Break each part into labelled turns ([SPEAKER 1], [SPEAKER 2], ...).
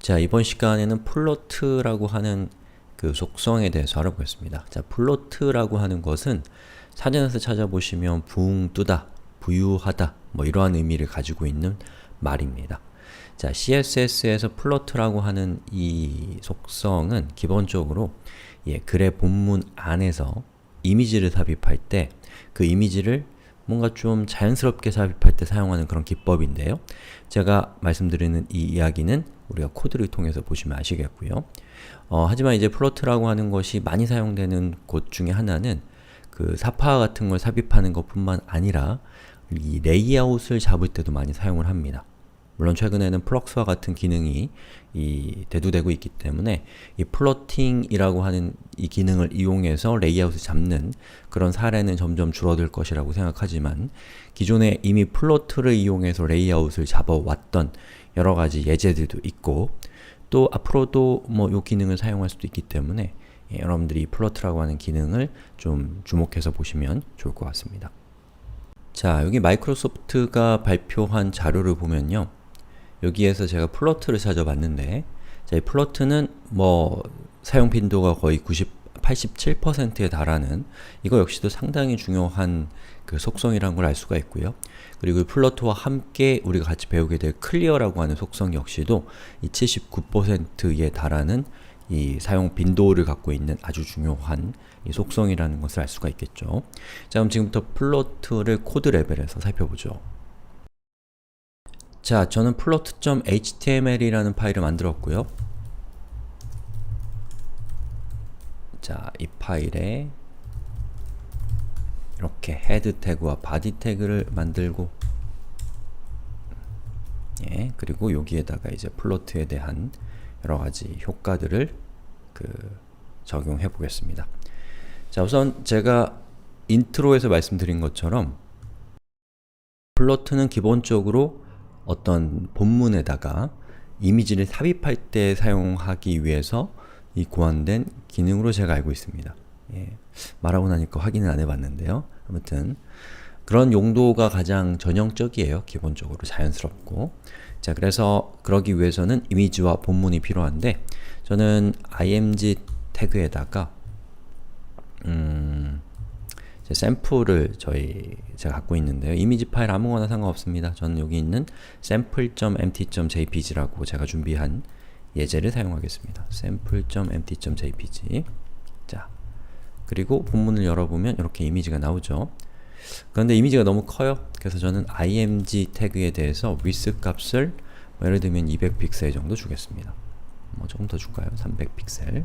[SPEAKER 1] 자, 이번 시간에는 플로트라고 하는 그 속성에 대해서 알아보겠습니다. 자, 플로트라고 하는 것은 사전에서 찾아보시면 붕 뜨다, 부유하다 뭐 이러한 의미를 가지고 있는 말입니다. 자, CSS에서 플로트라고 하는 이 속성은 기본적으로 글의 본문 안에서 이미지를 삽입할 때 그 이미지를 뭔가 좀 자연스럽게 삽입할 때 사용하는 그런 기법인데요. 제가 말씀드리는 이 이야기는 우리가 코드를 통해서 보시면 아시겠고요. 하지만 이제 플로트라고 하는 것이 많이 사용되는 곳 중에 하나는 그 사파 같은 걸 삽입하는 것뿐만 아니라 이 레이아웃을 잡을 때도 많이 사용을 합니다. 물론 최근에는 플럭스와 같은 기능이 대두되고 있기 때문에 이 플로팅이라고 하는 이 기능을 이용해서 레이아웃을 잡는 그런 사례는 점점 줄어들 것이라고 생각하지만 기존에 이미 플로트를 이용해서 레이아웃을 잡아왔던 여러가지 예제들도 있고 또 앞으로도 뭐 이 기능을 사용할 수도 있기 때문에 여러분들이 플로트라고 하는 기능을 좀 주목해서 보시면 좋을 것 같습니다. 자, 여기 마이크로소프트가 발표한 자료를 보면요. 여기에서 제가 플로트를 찾아봤는데 자, 이 플로트는 뭐 사용 빈도가 거의 87%에 달하는 이거 역시도 상당히 중요한 그 속성이라는 걸 알 수가 있고요. 그리고 이 플로트와 함께 우리가 같이 배우게 될 클리어라고 하는 속성 역시도 이 79%에 달하는 이 사용 빈도를 갖고 있는 아주 중요한 이 속성이라는 것을 알 수가 있겠죠. 자, 그럼 지금부터 플로트를 코드 레벨에서 살펴보죠. 자, 저는 plot.html이라는 파일을 만들었고요. 자, 이 파일에 이렇게 헤드 태그와 바디 태그를 만들고 그리고 여기에다가 이제 플로트에 대한 여러가지 효과들을 적용해 보겠습니다. 자, 우선 제가 인트로에서 말씀드린 것처럼 플로트는 기본적으로 어떤 본문에다가 이미지를 삽입할 때 사용하기 위해서 이 고안된 기능으로 제가 알고 있습니다. 말하고 나니까 확인을 안 해봤는데요. 아무튼 그런 용도가 가장 전형적이에요. 기본적으로 자연스럽고. 자, 그래서 그러기 위해서는 이미지와 본문이 필요한데 저는 img 태그에다가 샘플을 제가 갖고 있는데요. 이미지 파일 아무거나 상관없습니다. 저는 여기 있는 sample.empty.jpg라고 제가 준비한 예제를 사용하겠습니다. sample.empty.jpg. 자, 그리고 본문을 열어보면 이렇게 이미지가 나오죠. 그런데 이미지가 너무 커요. 그래서 저는 img 태그에 대해서 width 값을 뭐 예를 들면 200픽셀 정도 주겠습니다. 뭐 조금 더 줄까요? 300픽셀.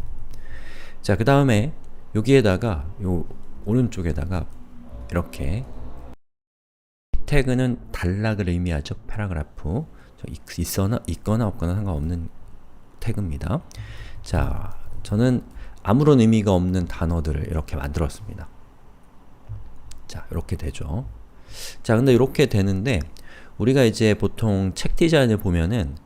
[SPEAKER 1] 자, 그 다음에 여기에다가 요 오른쪽에다가 이렇게 태그는 단락을 의미하죠. 패러그래프. 있거나 없거나 상관없는 태그입니다. 자, 저는 아무런 의미가 없는 단어들을 이렇게 만들었습니다. 자, 이렇게 되죠. 자, 근데 이렇게 되는데 우리가 이제 보통 책 디자인을 보면은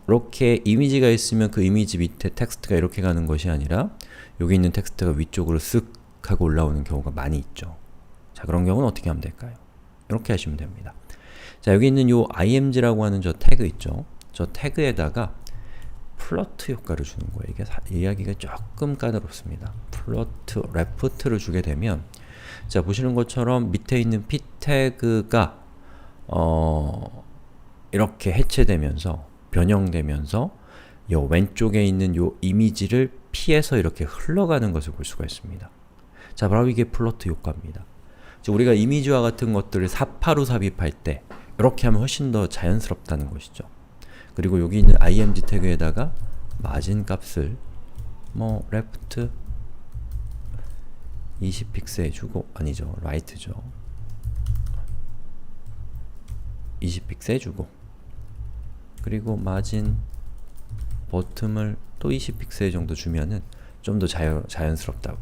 [SPEAKER 1] 이렇게 이미지가 있으면 그 이미지 밑에 텍스트가 이렇게 가는 것이 아니라 여기 있는 텍스트가 위쪽으로 쓱 하고 올라오는 경우가 많이 있죠. 자, 그런 경우는 어떻게 하면 될까요? 이렇게 하시면 됩니다. 자, 여기 있는 요 img라고 하는 저 태그 있죠? 저 태그에다가 플로트 효과를 주는 거예요. 이게 이야기가 조금 까다롭습니다. 플로트 레프트를 주게 되면 자, 보시는 것처럼 밑에 있는 p 태그가 이렇게 해체되면서 변형되면서 요 왼쪽에 있는 요 이미지를 피해서 이렇게 흘러가는 것을 볼 수가 있습니다. 자, 바로 이게 플로트 효과입니다. 우리가 이미지와 같은 것들을 사파로 삽입할 때 이렇게 하면 훨씬 더 자연스럽다는 것이죠. 그리고 여기 있는 img 태그에다가 마진 값을 뭐 left 20픽셀 주고 아니죠, right죠. 20픽셀 주고 그리고 마진 bottom을 또 20픽셀 정도 주면은 좀 더 자연스럽죠.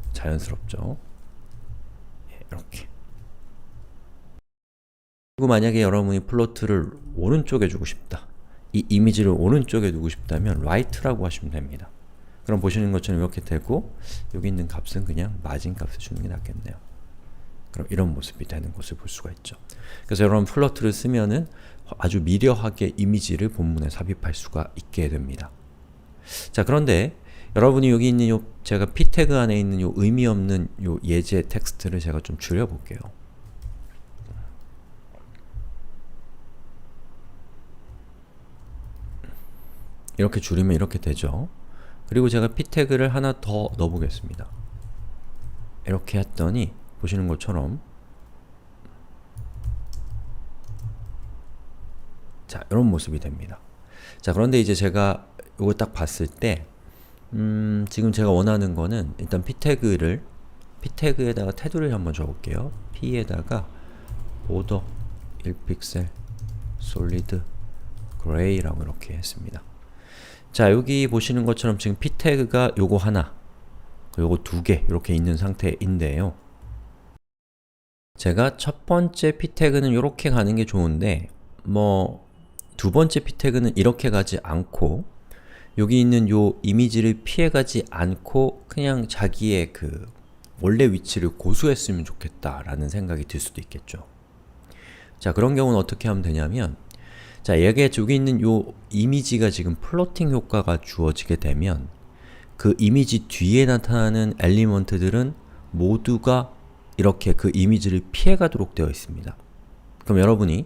[SPEAKER 1] 이렇게. 그리고 만약에 여러분이 플로트를 오른쪽에 주고 싶다. 이 이미지를 오른쪽에 두고 싶다면 right라고 하시면 됩니다. 그럼 보시는 것처럼 이렇게 되고 여기 있는 값은 그냥 마진 값을 주는 게 낫겠네요. 그럼 이런 모습이 되는 것을 볼 수가 있죠. 그래서 여러분 플로트를 쓰면은 아주 미려하게 이미지를 본문에 삽입할 수가 있게 됩니다. 자, 그런데 여러분이 여기 있는 요 제가 p 태그 안에 있는 요 의미 없는 요 예제 텍스트를 제가 좀 줄여볼게요. 이렇게 줄이면 이렇게 되죠. 그리고 제가 p 태그를 하나 더 넣어보겠습니다. 이렇게 했더니 보시는 것처럼 자, 이런 모습이 됩니다. 자, 그런데 이제 제가 이거 딱 봤을 때 지금 제가 원하는 거는 일단 p 태그에다가 테두리를 한번 줘볼게요. p에다가 border 1픽셀 solid gray라고 이렇게 했습니다. 자, 여기 보시는 것처럼 지금 p 태그가 요거 하나, 요거 두 개 이렇게 있는 상태인데요. 제가 첫 번째 p 태그는 이렇게 가는 게 좋은데 뭐 두 번째 p 태그는 이렇게 가지 않고 여기 있는 요 이미지를 피해가지 않고 그냥 자기의 그 원래 위치를 고수했으면 좋겠다 라는 생각이 들 수도 있겠죠. 자, 그런 경우는 어떻게 하면 되냐면 자, 여기에 여기 있는 요 이미지가 지금 플로팅 효과가 주어지게 되면 그 이미지 뒤에 나타나는 엘리먼트들은 모두가 이렇게 그 이미지를 피해가도록 되어 있습니다. 그럼 여러분이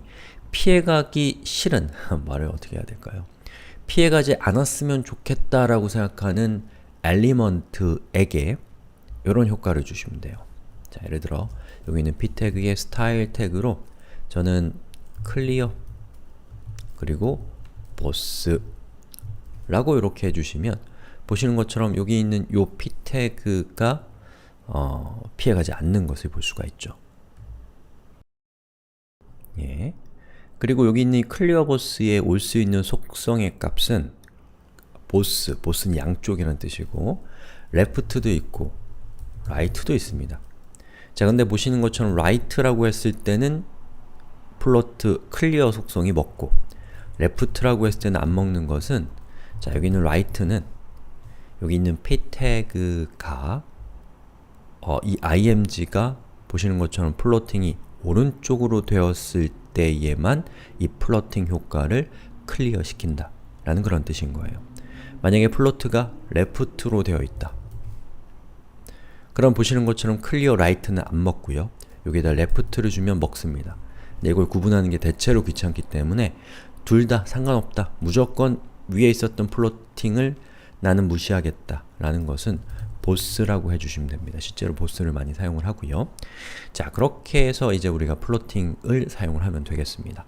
[SPEAKER 1] 피해가기 싫은 말을 어떻게 해야 될까요? 피해가지 않았으면 좋겠다라고 생각하는 엘리먼트에게 이런 효과를 주시면 돼요. 자, 예를 들어 여기 있는 p 태그의 스타일 태그로 저는 클리어 그리고 보스 라고 이렇게 해주시면 보시는 것처럼 여기 있는 요 p 태그가 피해가지 않는 것을 볼 수가 있죠. 예. 그리고 여기 있는 클리어 보스에 올 수 있는 속성의 값은 보스는 양쪽이라는 뜻이고 left도 있고 right도 있습니다. 자, 근데 보시는 것처럼 right라고 했을 때는 플로트 클리어 속성이 먹고 left라고 했을 때는 안 먹는 것은 자, 여기 있는 right는 여기 있는 p 태그가 이 img가 보시는 것처럼 플로팅이 오른쪽으로 되었을 때에만 이 플로팅 효과를 클리어 시킨다 라는 그런 뜻인 거예요. 만약에 플로트가 left로 되어 있다. 그럼 보시는 것처럼 클리어 right는 안 먹고요. 여기에다 left를 주면 먹습니다. 근데 이걸 구분하는 게 대체로 귀찮기 때문에 둘 다 상관없다. 무조건 위에 있었던 플로팅을 나는 무시하겠다 라는 것은 보스라고 해주시면 됩니다. 실제로 보스를 많이 사용을 하고요. 자, 그렇게 해서 이제 우리가 플로팅을 사용을 하면 되겠습니다.